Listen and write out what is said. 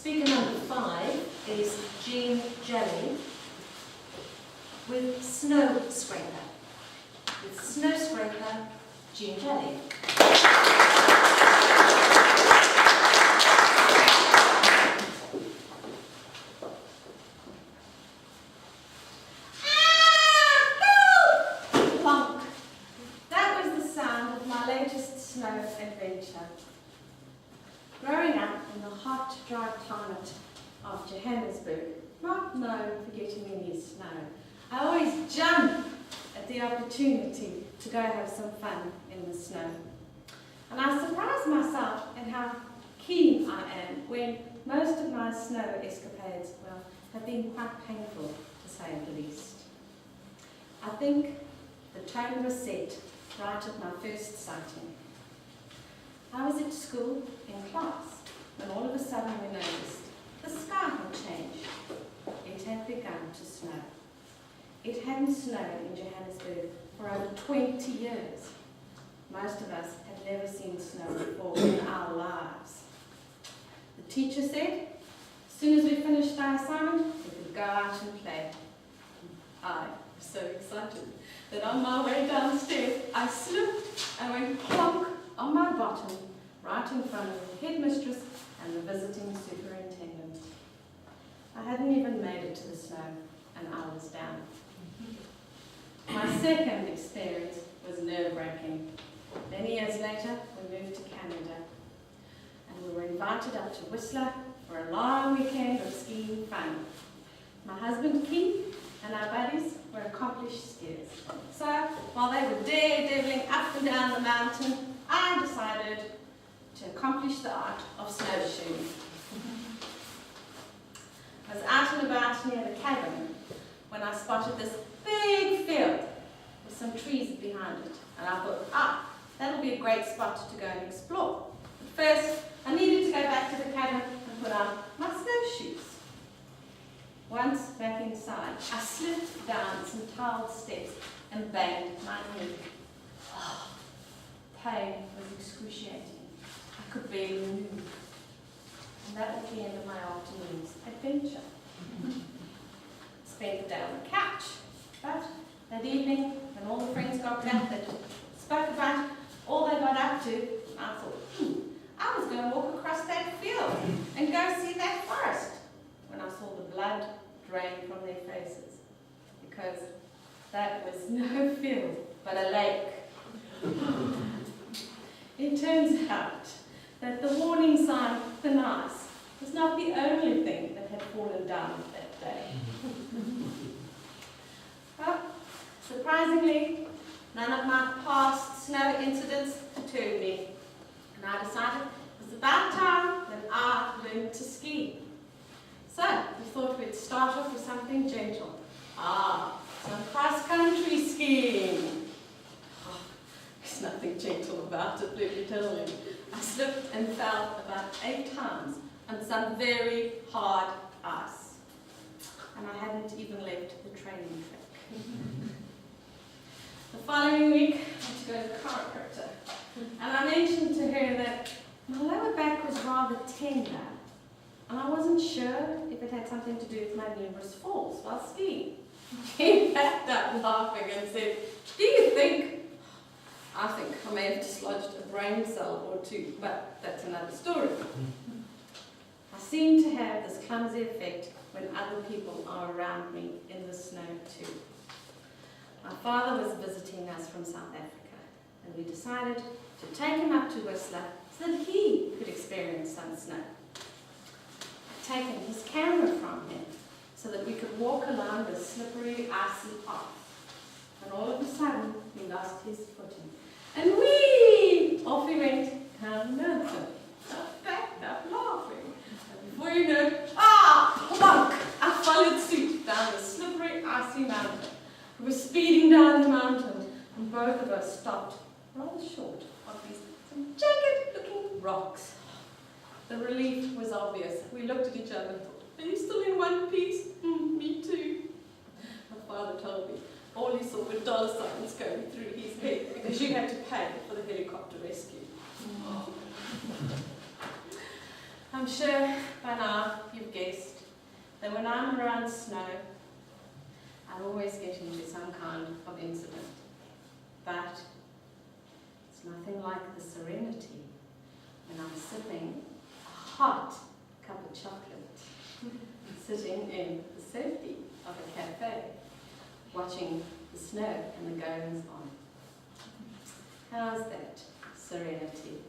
Speaker number 5 is Gene Jelly with Snow Scraper. With Snow Scraper, Gene Jelly. Plonk. That was the sound of my latest snow adventure. Growing up in the hot, dry climate of Johannesburg, not known for getting any snow, I always jump at the opportunity to go have some fun in the snow. And I surprise myself at how keen I am when most of my snow escapades, well, have been quite painful, to say the least. I think the tone was set right at my first sighting. I was at school in class when all of a sudden we noticed the sky had changed. It had begun to snow. It hadn't snowed in Johannesburg for over 20 years. Most of us had never seen snow before in our lives. The teacher said, as soon as we finished our assignment, we could go out and play. I was so excited that on my way downstairs, I slipped and went plonk on my bottom, right in front of the headmistress and the visiting superintendent. I hadn't even made it to the snow, and I was down. My second experience was nerve-wracking. Many years later, we moved to Canada, and we were invited up to Whistler for a long weekend of skiing fun. My husband Keith and our buddies were accomplished skiers. So, while they were daredeviling up and down the mountain, I decided to accomplish the art of snowshoeing. I was out and about near the cabin when I spotted this big field with some trees behind it. And I thought, that'll be a great spot to go and explore. But first, I needed to go back to the cabin and put on my snowshoes. Once back inside, I slipped down some tiled steps and banged my knee. Pain was excruciating. I could barely move. And that was the end of my afternoon's adventure. Spent the day on the couch. But that evening, when all the friends got gathered, spoke about all they got up to, I thought, I was going to walk across that field and go see that forest, when I saw the blood drain from their faces. Because that was no field, but a lake. It turns out that the warning sign, thin ice, was not the only thing that had fallen down that day. Well, surprisingly, none of my past snow incidents deterred me, and I decided it was about time that I learned to ski. So, we thought we'd start off with something gentle. Some cross-country skiing. There's nothing gentle about it, let me tell you. I slipped and fell about 8 times on some very hard ice. And I hadn't even left the training track. The following week, I had to go to the chiropractor. And I mentioned to her that my lower back was rather tender. And I wasn't sure if it had something to do with my numerous falls while skiing. She backed up laughing and said, do you think? I think I may have dislodged a brain cell or two, but that's another story. I seem to have this clumsy effect when other people are around me in the snow too. My father was visiting us from South Africa, and we decided to take him up to Whistler so that he could experience some snow. I'd taken his camera from him so that we could walk along the slippery, icy path. And all of a sudden, he lost his footing. And whee! Off he went down the mountain. I backed up laughing. And before you know it, plunk! I followed suit down the slippery, icy mountain. We were speeding down the mountain, and both of us stopped rather short of these jagged-looking rocks. The relief was obvious. We looked at each other and thought, are you still in one piece? Me too. My father told me all he saw were dollar signs going through his head because you had to pay for the helicopter rescue. I'm sure by now you've guessed that when I'm around snow, I always get into some kind of incident. But it's nothing like the serenity when I'm sipping a hot cup of chocolate, sitting in the safety of a cafe, watching the snow and the goings on. How's that serenity?